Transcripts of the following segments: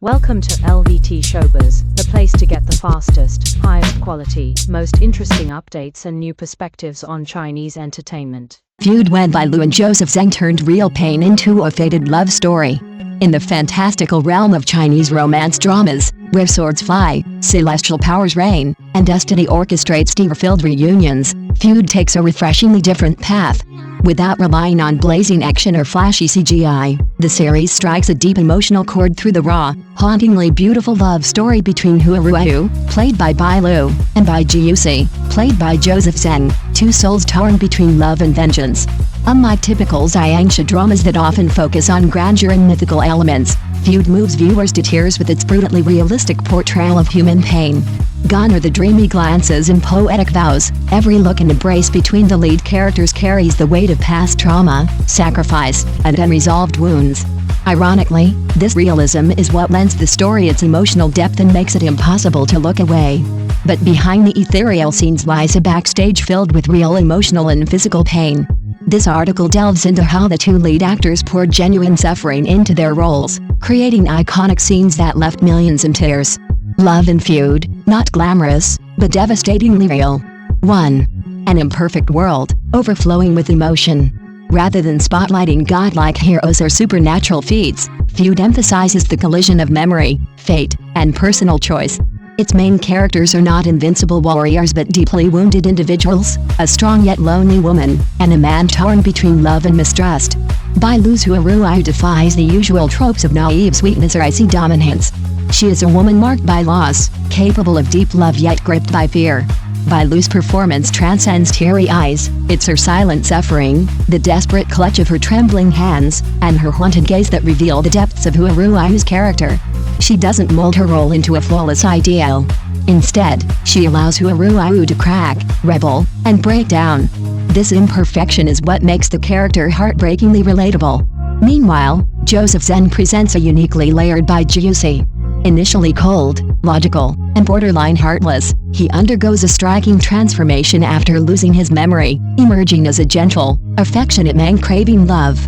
Welcome to LVT-SHOWBIZ, the place to get the fastest, highest quality, most interesting updates and new perspectives on Chinese entertainment. Feud when Bailu and Joseph Zeng turned real pain into a fated love story. In the fantastical realm of Chinese romance dramas, where swords fly, celestial powers reign, and destiny orchestrates tear-filled reunions, Feud takes a refreshingly different path. Without relying on blazing action or flashy CGI, the series strikes a deep emotional chord through the raw, hauntingly beautiful love story between Huaruayu, played by Bailu, and Bai Jiusi, played by Joseph Zeng, two souls torn between love and vengeance. Unlike typical Xianxia dramas that often focus on grandeur and mythical elements, Feud moves viewers to tears with its brutally realistic portrayal of human pain. Gone are the dreamy glances and poetic vows. Every look and embrace between the lead characters carries the weight of past trauma, sacrifice, and unresolved wounds. Ironically, this realism is what lends the story its emotional depth and makes it impossible to look away. But behind the ethereal scenes lies a backstage filled with real emotional and physical pain. This article delves into how the two lead actors poured genuine suffering into their roles, creating iconic scenes that left millions in tears. Love and Feud, not glamorous, but devastatingly real. 1. An imperfect world, overflowing with emotion. Rather than spotlighting godlike heroes or supernatural feats, Feud emphasizes the collision of memory, fate, and personal choice. Its main characters are not invincible warriors but deeply wounded individuals, a strong yet lonely woman, and a man torn between love and mistrust. Bailu's Huaruayu defies the usual tropes of naive sweetness or icy dominance. She is a woman marked by loss, capable of deep love yet gripped by fear. Bailu's performance transcends teary eyes. It's her silent suffering, the desperate clutch of her trembling hands, and her haunted gaze that reveal the depths of Huaruayu's character. She doesn't mold her role into a flawless ideal. Instead, she allows Huaruayu to crack, rebel, and break down. This imperfection is what makes the character heartbreakingly relatable. Meanwhile, Joseph Zeng presents a uniquely layered Bai Jiusi. Initially cold, logical, and borderline heartless, he undergoes a striking transformation after losing his memory, emerging as a gentle, affectionate man craving love.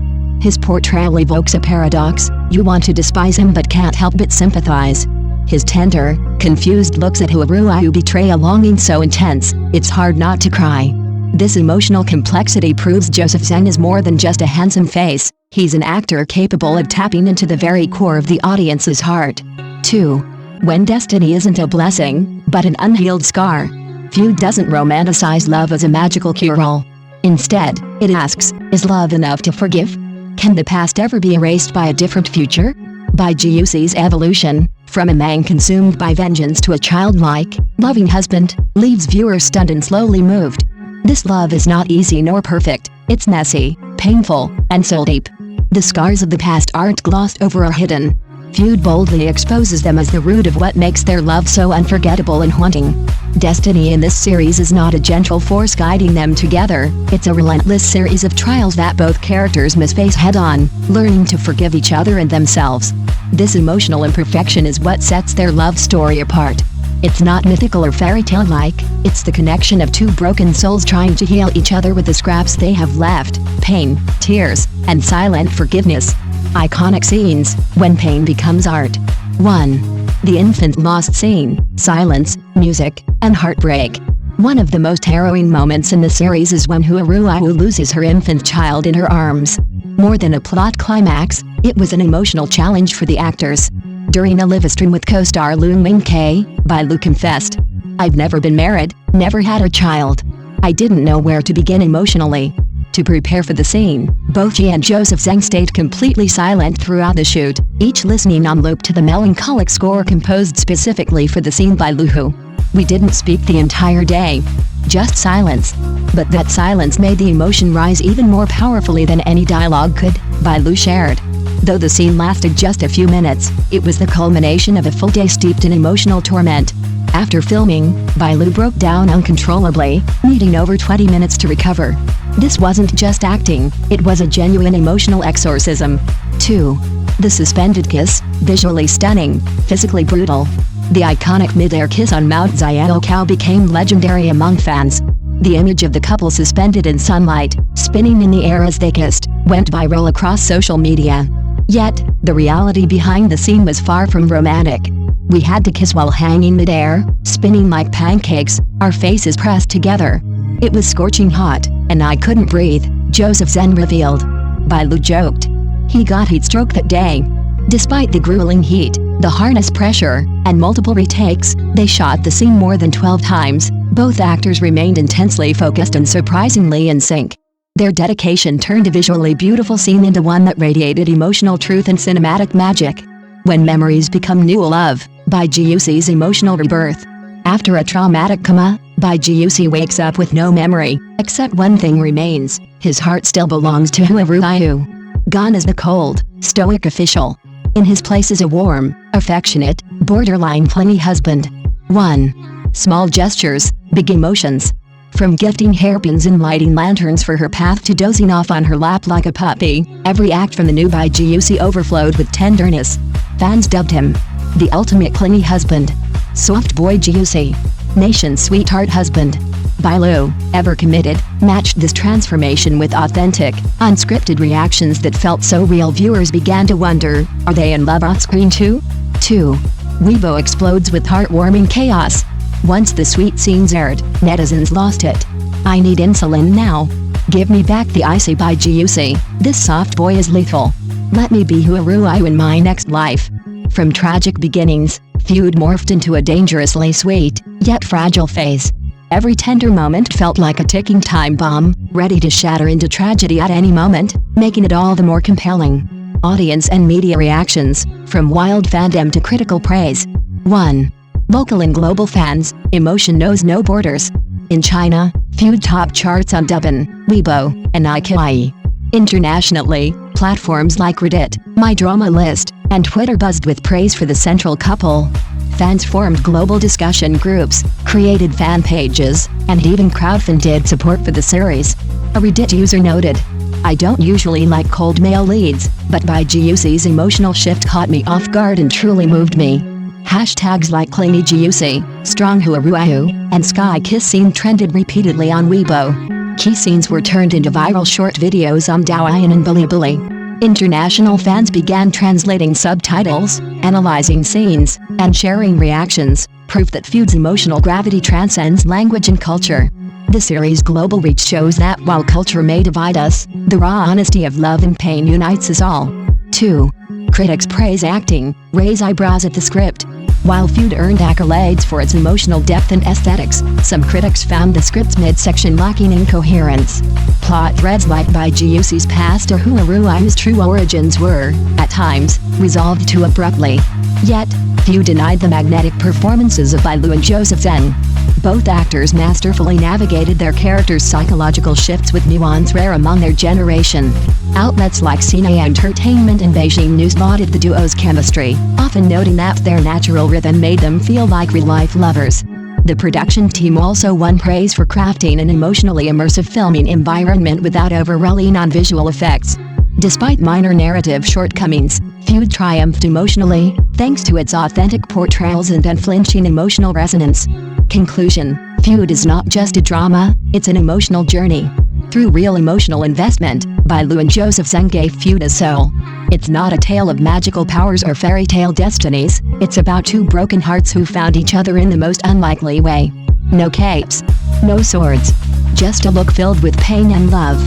His portrayal evokes a paradox: you want to despise him but can't help but sympathize. His tender, confused looks at Huaruayu betray a longing so intense, it's hard not to cry. This emotional complexity proves Joseph Zeng is more than just a handsome face. He's an actor capable of tapping into the very core of the audience's heart. 2. When destiny isn't a blessing, but an unhealed scar. Feud doesn't romanticize love as a magical cure-all. Instead, it asks, is love enough to forgive? Can the past ever be erased by a different future? Bai Jiusi's evolution, from a man consumed by vengeance to a childlike, loving husband, leaves viewers stunned and slowly moved. This love is not easy nor perfect, it's messy, painful, and soul deep. The scars of the past aren't glossed over or hidden. Feud boldly exposes them as the root of what makes their love so unforgettable and haunting. Destiny in this series is not a gentle force guiding them together, it's a relentless series of trials that both characters must face head-on, learning to forgive each other and themselves. This emotional imperfection is what sets their love story apart. It's not mythical or fairy tale-like, it's the connection of two broken souls trying to heal each other with the scraps they have left: pain, tears, and silent forgiveness. Iconic scenes, when pain becomes art. 1. The infant lost scene, silence, music, and heartbreak. One of the most harrowing moments in the series is when Huaruayu loses her infant child in her arms. More than a plot climax, it was an emotional challenge for the actors. During a live stream with co-star Lu Ming-Kei, Bailu confessed, "I've never been married, never had a child. I didn't know where to begin emotionally." To prepare for the scene, both she and Joseph Zeng stayed completely silent throughout the shoot, each listening on loop to the melancholic score composed specifically for the scene by Lu. "We didn't speak the entire day. Just silence. But that silence made the emotion rise even more powerfully than any dialogue could," Bailu shared. Though the scene lasted just a few minutes, it was the culmination of a full day steeped in emotional torment. After filming, Bailu broke down uncontrollably, needing over 20 minutes to recover. This wasn't just acting, it was a genuine emotional exorcism. 2. The suspended kiss, visually stunning, physically brutal. The iconic mid-air kiss on Mount Xiaocao became legendary among fans. The image of the couple suspended in sunlight, spinning in the air as they kissed, went viral across social media. Yet, the reality behind the scene was far from romantic. We had to kiss while hanging midair, spinning like pancakes, our faces pressed together. It was scorching hot, and I couldn't breathe, Joseph Zeng revealed. Bai Lu joked. He got heat stroke that day. Despite the grueling heat, the harness pressure, and multiple retakes, they shot the scene more than 12 times. Both actors remained intensely focused and surprisingly in sync. Their dedication turned a visually beautiful scene into one that radiated emotional truth and cinematic magic. When memories become new love, Bai Jiuxi's emotional rebirth. After a traumatic coma, Bai Jiuxi wakes up with no memory, except one thing remains: his heart still belongs to Hua Ruiyu. Gone is the cold, stoic official. In his place is a warm, affectionate, borderline clingy husband. 1. Small gestures, big emotions. From gifting hairpins and lighting lanterns for her path to dozing off on her lap like a puppy, every act from the new Bai Jiuxi overflowed with tenderness. Fans dubbed him the ultimate clingy husband. Soft boy Jiuxi, nation's sweetheart husband. Bai Lu, ever committed, matched this transformation with authentic, unscripted reactions that felt so real viewers began to wonder, are they in love on screen too? 2. Weibo explodes with heartwarming chaos. Once the sweet scenes aired, netizens lost it. I need insulin now. Give me back the icy Bai Jiuxi, this soft boy is lethal. Let me be Hua Ruiyu in my next life. From tragic beginnings, Feud morphed into a dangerously sweet, yet fragile phase. Every tender moment felt like a ticking time bomb, ready to shatter into tragedy at any moment, making it all the more compelling. Audience and media reactions, from wild fandom to critical praise. 1. Local and global fans, emotion knows no borders. In China, Feud top charts on Douban, Weibo, and iQIYI. Internationally, platforms like Reddit, My Drama List, and Twitter buzzed with praise for the central couple. Fans formed global discussion groups, created fan pages, and even crowdfunded support for the series. A Reddit user noted, I don't usually like cold male leads, but Bai Jiuxi's emotional shift caught me off guard and truly moved me. Hashtags like Clingy Jiuxi, Strong Hua Ruiyu, and Sky Kiss Scene trended repeatedly on Weibo. Key scenes were turned into viral short videos on Douyin and Bilibili. International fans began translating subtitles, analyzing scenes, and sharing reactions, proof that Feud's emotional gravity transcends language and culture. The series' global reach shows that while culture may divide us, the raw honesty of love and pain unites us all. 2. Critics praise acting, raise eyebrows at the script. While Feud earned accolades for its emotional depth and aesthetics, some critics found the script's midsection lacking in coherence. Plot threads like Bai Jiuxi's past or Hua Ruiyu's true origins were, at times, resolved too abruptly. Yet, Feud denied the magnetic performances of Bai Lu and Joseph Zeng. Both actors masterfully navigated their characters' psychological shifts with nuance rare among their generation. Outlets like Sina Entertainment and Beijing News lauded the duo's chemistry, often noting that their natural rhythm made them feel like real-life lovers. The production team also won praise for crafting an emotionally immersive filming environment without over-relying on visual effects. Despite minor narrative shortcomings, Feud triumphed emotionally, thanks to its authentic portrayals and unflinching emotional resonance. Conclusion: Feud is not just a drama, it's an emotional journey. Through real emotional investment, Bai Lu and Joseph Zeng gave Feud a soul. It's not a tale of magical powers or fairy tale destinies, it's about two broken hearts who found each other in the most unlikely way. No capes, no swords, just a look filled with pain and love.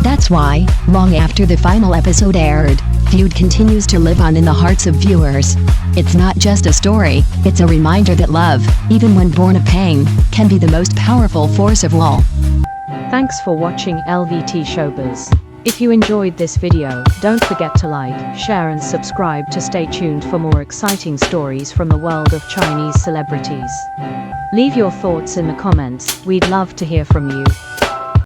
That's why, long after the final episode aired, Feud continues to live on in the hearts of viewers. It's not just a story, it's a reminder that love, even when born of pain, can be the most powerful force of all. Thanks for watching LVT Showbiz. If you enjoyed this video, don't forget to like, share and subscribe to stay tuned for more exciting stories from the world of Chinese celebrities. Leave your thoughts in the comments, we'd love to hear from you.